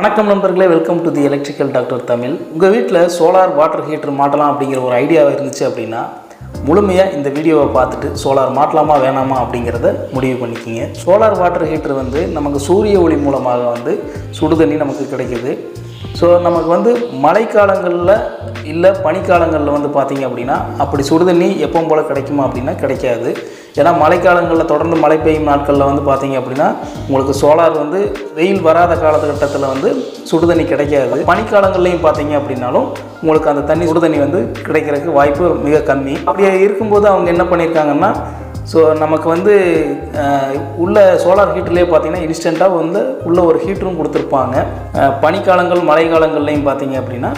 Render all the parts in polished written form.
வணக்கம் நண்பர்களே, welcome to the electrical doctor Tamil. உங்கள் வீட்டில் சோலார் வாட்டர் ஹீட்டர் மாட்டலாம் அப்படிங்கிற ஒரு ஐடியாவை இருந்துச்சு அப்படின்னா முழுமையாக இந்த வீடியோவை பார்த்துட்டு சோலார் மாட்டலாமா வேணாமா அப்படிங்கிறத முடிவு பண்ணிக்கிங்க. சோலார் வாட்டர் ஹீட்டர் நமக்கு சூரிய ஒளி மூலமாக சுடுதண்ணி நமக்கு கிடைக்குது. ஸோ நமக்கு மழைக்காலங்களில் இல்லை பனிக்காலங்களில் பார்த்திங்க அப்படின்னா அப்படி சுடுதண்ணி எப்பவும் போல் கிடைக்குமா அப்படின்னா கிடைக்காது. ஏன்னா மழைக்காலங்களில் தொடர்ந்து மழை பெய்யும் நாட்களில் பார்த்திங்க அப்படின்னா உங்களுக்கு சோலார் வெயில் வராத காலகட்டத்தில் சுடுதண்ணி கிடைக்காது. பனிக்காலங்கள்லையும் பார்த்திங்க அப்படின்னாலும் உங்களுக்கு அந்த தண்ணி சுடுதண்ணி கிடைக்கிறதுக்கு வாய்ப்பு மிக கம்மி. அப்படி இருக்கும்போது அவங்க என்ன பண்ணியிருக்காங்கன்னா, ஸோ நமக்கு உள்ள சோலார் ஹீட்டர்லேயே பார்த்திங்கன்னா இன்ஸ்டண்ட்டாக உள்ள ஒரு ஹீட்டரும் கொடுத்துருப்பாங்க. பனிக்காலங்கள் மழை காலங்கள்லையும் பார்த்திங்க அப்படின்னா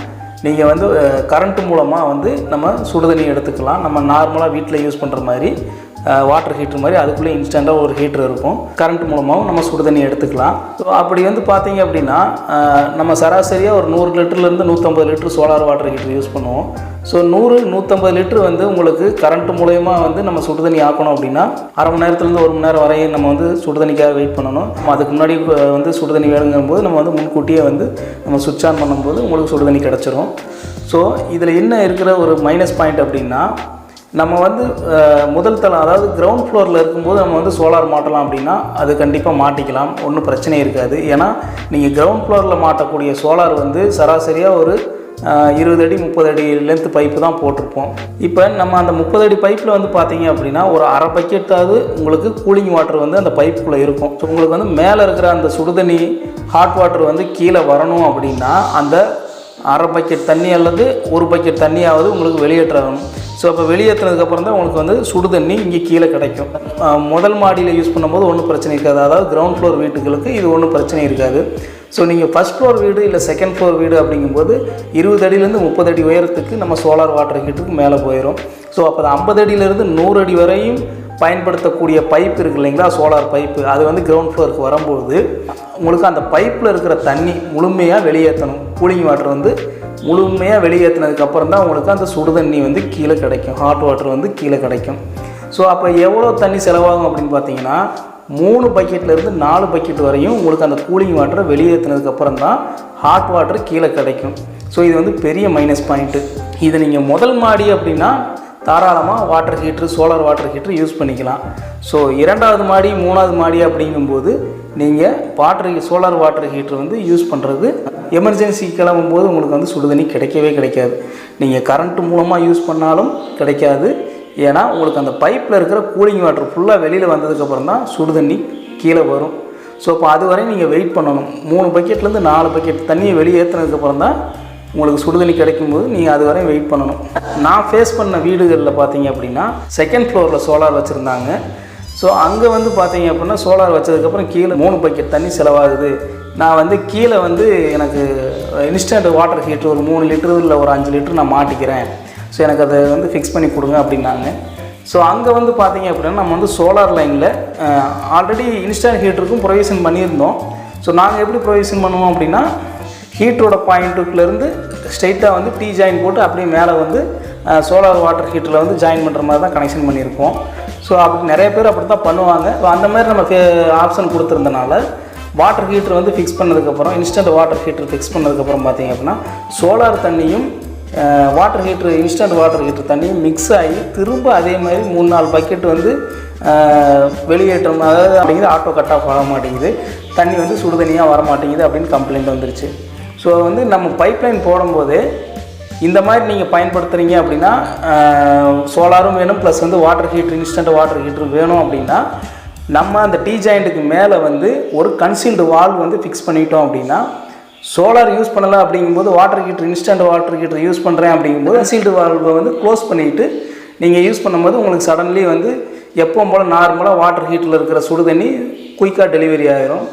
நீங்கள் கரண்ட்டு மூலமாக நம்ம சுடுதண்ணி எடுத்துக்கலாம். நம்ம நார்மலாக வீட்டில் யூஸ் பண்ணுற மாதிரி வாட்டர் ஹீட்டர் மாதிரி அதுக்குள்ளே இன்ஸ்டண்ட்டாக ஒரு ஹீட்டர் இருக்கும். கரண்ட் மூலமாகவும் நம்ம சுடுதண்ணி எடுத்துக்கலாம். ஸோ அப்படி பார்த்தீங்க அப்படின்னா நம்ம சராசரியாக ஒரு 100 லிட்டர்லேருந்து 150 litre solar water heater use பண்ணுவோம். ஸோ 100-150 லிட்டர் உங்களுக்கு கரண்ட் மூலயமா நம்ம சுடுதண்ணி ஆக்கணும் அப்படின்னா அரை மணி நேரத்துலேருந்து 1 மணி நேரம் வரையும் நம்ம சுடுதண்ணிக்காக வெயிட் பண்ணணும். அதுக்கு முன்னாடி சுடுதண்ணி வேணுங்கும்போது நம்ம முன்கூட்டியே நம்ம சுவிட்ச் ஆன் பண்ணும்போது உங்களுக்கு சுடுதண்ணி கிடச்சிரும். ஸோ இதில் என்ன இருக்கிற ஒரு மைனஸ் பாயிண்ட் அப்படின்னா, நம்ம முதல் தளம் அதாவது கிரவுண்ட் ஃப்ளோரில் இருக்கும்போது நம்ம சோலார் மாட்டலாம் அப்படின்னா அது கண்டிப்பாக மாட்டிக்கலாம், ஒன்றும் பிரச்சனை இருக்காது. ஏன்னா நீங்கள் கிரவுண்ட் ஃப்ளோரில் மாட்டக்கூடிய சோலார் சராசரியாக ஒரு 20 அடி 30 அடி லென்த் பைப்பு தான் போட்டிருப்போம். இப்போ நம்ம அந்த 30 அடி பைப்பில் பார்த்தீங்க அப்படின்னா ஒரு அரை பக்கெட்டாவது உங்களுக்கு கூலிங் வாட்டர் அந்த பைப்புக்குள்ளே இருக்கும். ஸோ உங்களுக்கு மேலே இருக்கிற அந்த சுடுதண்ணி ஹாட் வாட்டர் கீழே வரணும் அப்படின்னா அந்த அரை பக்கெட் தண்ணி அல்லது ஒரு பக்கெட் தண்ணியாவது உங்களுக்கு வெளியேற்றணும். ஸோ அப்போ வெளியேற்றினதுக்கப்புறம் தான் உங்களுக்கு சுடு தண்ணி இங்கே கீழே கிடைக்கும். முதல் மாடியில் யூஸ் பண்ணும்போது ஒன்றும் பிரச்சனை இருக்காது. அதாவது கிரவுண்ட் ஃப்ளோர் வீட்டுகளுக்கு இது ஒன்றும் பிரச்சனை இருக்காது. ஸோ நீங்கள் ஃபஸ்ட் ஃப்ளோர் வீடு இல்லை செகண்ட் ஃப்ளோர் வீடு அப்படிங்கும்போது 20 அடியிலேருந்து 30 அடி உயரத்துக்கு நம்ம சோலார் வாட்டர் ஹீட்டருக்கு மேலே போயிடும். ஸோ அப்போ 50 அடியிலேருந்து 100 அடி வரையும் பயன்படுத்தக்கூடிய பைப் இருக்குது இல்லைங்களா, சோலார் பைப்பு, அது கிரவுண்ட் ஃப்ளோருக்கு வரும்போது உங்களுக்கு அந்த பைப்பில் இருக்கிற தண்ணி முழுமையாக வெளியேற்றணும். கூலிங் வாட்டர் முழுமையாக வெளியேற்றினதுக்கப்புறம் தான் உங்களுக்கு அந்த சுடுதண்ணி கீழே கிடைக்கும், ஹாட் வாட்டர் கீழே கிடைக்கும். ஸோ அப்போ எவ்வளோ தண்ணி செலவாகும் அப்படின்னு பார்த்தீங்கன்னா 3 பக்கெட்லேருந்து 4 பக்கெட் வரையும் உங்களுக்கு அந்த கூலிங் வாட்டரை வெளியேற்றினதுக்கப்புறம் தான் ஹாட் வாட்டர் கீழே கிடைக்கும். ஸோ இது பெரிய மைனஸ் பாயிண்ட்டு. இதை நீங்கள் முதல் மாடி அப்படின்னா தாராளமாக வாட்டர் ஹீட்ரு சோலார் வாட்டர் ஹீட்ரு யூஸ் பண்ணிக்கலாம். ஸோ 2வது மாடி 3வது மாடி அப்படிங்கும்போது நீங்கள் சோலார் வாட்டர் ஹீட்ரு யூஸ் பண்ணுறது எமர்ஜென்சி கிளம்பும்போது உங்களுக்கு சுடுதண்ணி கிடைக்கவே கிடைக்காது. நீங்கள் கரண்ட்டு மூலமாக யூஸ் பண்ணாலும் கிடைக்காது. ஏன்னா உங்களுக்கு அந்த பைப்பில் இருக்கிற கூலிங் வாட்டர் ஃபுல்லாக வெளியில் வந்ததுக்கப்புறம் தான் சுடுதண்ணி கீழே வரும். ஸோ அப்போ அது வரையும் நீங்கள் வெயிட் பண்ணணும். 3 பக்கெட்லேருந்து 4 பக்கெட் தண்ணியை வெளியேற்றினதுக்கப்புறம் தான் உங்களுக்கு சுடுதண்ணி கிடைக்கும்போது நீங்கள் அது வரையும் வெயிட் பண்ணணும். நான் ஃபேஸ் பண்ண வீடுகளில் பார்த்தீங்க அப்படின்னா செகண்ட் ஃப்ளோரில் சோலார் வச்சுருந்தாங்க. ஸோ அங்கே பார்த்தீங்க அப்படின்னா சோலார் வச்சதுக்கப்புறம் கீழே 3 பக்கெட் தண்ணி செலவாகுது. நான் கீழே எனக்கு இன்ஸ்டன்ட் வாட்டர் ஹீட்டர் ஒரு 3 லிட்டரு இல்லை ஒரு 5 லிட்டரு நான் மாட்டிக்கிறேன். ஸோ எனக்கு அதை ஃபிக்ஸ் பண்ணி கொடுங்க அப்படின்னாங்க. ஸோ அங்கே பார்த்தீங்க அப்படின்னா நம்ம சோலார் லைனில் ஆல்ரெடி இன்ஸ்டன்ட் ஹீட்டருக்கும் ப்ரொவிஷன் பண்ணியிருந்தோம். ஸோ நாங்கள் எப்படி ப்ரொவிஷன் பண்ணுவோம் அப்படின்னா ஹீட்டரோட பாயிண்ட்டுக்குலேருந்து ஸ்ட்ரைட்டாக டீ ஜாயின் போட்டு அப்படியே மேலே சோலார் வாட்டர் ஹீட்டரில் ஜாயின் பண்ணுற மாதிரி தான் கனெக்ஷன் பண்ணியிருக்கோம். ஸோ அப்படி நிறைய பேர் அப்படி தான் பண்ணுவாங்க. ஸோ அந்த மாதிரி நம்ம ஆப்ஷன் கொடுத்துருந்தனால வாட்டர் ஹீட்டர் ஃபிக்ஸ் பண்ணதுக்கப்புறம் இன்ஸ்டன்ட் வாட்டர் ஹீட்டர் ஃபிக்ஸ் பண்ணதுக்கப்புறம் பார்த்தீங்க அப்படின்னா சோலார் தண்ணியும் வாட்டர் ஹீட்ரு இன்ஸ்டன்ட் வாட்டர் ஹீட்டர் தண்ணியும் மிக்ஸ் ஆகி திரும்ப அதே மாதிரி 3-4 பக்கெட் வெளியேற்றம், அதாவது அப்படிங்கிறது ஆட்டோ கட் ஆஃப் ஆக மாட்டேங்குது, தண்ணி சுடு தண்ணியாக வர மாட்டேங்குது அப்படின்னு கம்ப்ளைண்ட் வந்துருச்சு. ஸோ நம்ம பைப்லைன் போடும்போது இந்த மாதிரி நீங்கள் பயன்படுத்துகிறீங்க அப்படின்னா சோலாரும் வேணும் ப்ளஸ் வாட்டர் ஹீட்ரு இன்ஸ்டன்ட் வாட்டர் ஹீட்ரு வேணும் அப்படின்னா நம்ம அந்த டீ ஜாயிண்ட்டுக்கு மேலே ஒரு கன்சீல்டு வால்வ் ஃபிக்ஸ் பண்ணிட்டோம் அப்படின்னா சோலார் யூஸ் பண்ணலாம் அப்படிங்கும்போது வாட்டர் ஹீட்ரு இன்ஸ்டன்ட் வாட்டர் ஹீட்ரு யூஸ் பண்ணுறேன் அப்படிங்கும்போது கன்சீல்டு வால்வை க்ளோஸ் பண்ணிவிட்டு நீங்கள் யூஸ் பண்ணும்போது உங்களுக்கு சடன்லி எப்பவும் போல் நார்மலாக வாட்டர் ஹீட்டரில் இருக்கிற சுடு தண்ணி குயிக்காக டெலிவரி ஆகிரும்.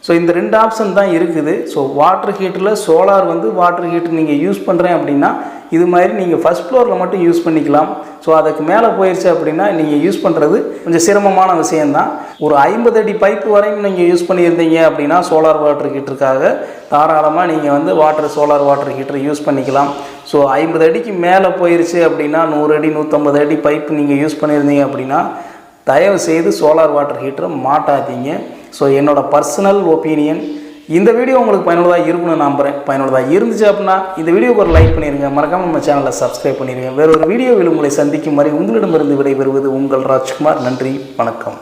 ஸோ இந்த 2 ஆப்ஷன் தான் இருக்குது. ஸோ வாட்டர் ஹீட்டரில் சோலார் வாட்டர் ஹீட்டர் நீங்கள் யூஸ் பண்ணுறேன் அப்படின்னா இது மாதிரி நீங்கள் ஃபஸ்ட் ஃப்ளோரில் மட்டும் யூஸ் பண்ணிக்கலாம். ஸோ அதுக்கு மேலே போயிடுச்சு அப்படின்னா நீங்கள் யூஸ் பண்ணுறது கொஞ்சம் சிரமமான விஷயந்தான். ஒரு 50 அடி பைப்பு வரையும் நீங்கள் யூஸ் பண்ணியிருந்தீங்க அப்படின்னா சோலார் வாட்டர் ஹீட்டருக்காக தாராளமாக நீங்கள் சோலார் வாட்டர் ஹீட்டர் யூஸ் பண்ணிக்கலாம். ஸோ 50 அடிக்கு மேலே போயிடுச்சு அப்படின்னா 100 அடி 150 அடி பைப்பு நீங்கள் யூஸ் பண்ணியிருந்தீங்க அப்படின்னா தயவு செய்து சோலார் வாட்டர் ஹீட்டரை மாட்டாதீங்க. ஸோ என்னோடய பர்சனல் ஒப்பீனியன் இந்த வீடியோ உங்களுக்கு பயனுள்ளதாக இருக்கணும்னு நம்புகிறேன். பயனுள்ளதாக இருந்துச்சு அப்படின்னா இந்த வீடியோக்கு ஒரு லைக் பண்ணிடுங்க. மறக்காமல் நம்ம சேனலை சப்ஸ்கிரைப் பண்ணிடுங்க. வேறு ஒரு வீடியோவில் உங்களை சந்திக்கும் வரை உங்களிடமிருந்து விடைபெறுவது உங்கள் ராஜ்குமார். நன்றி, வணக்கம்.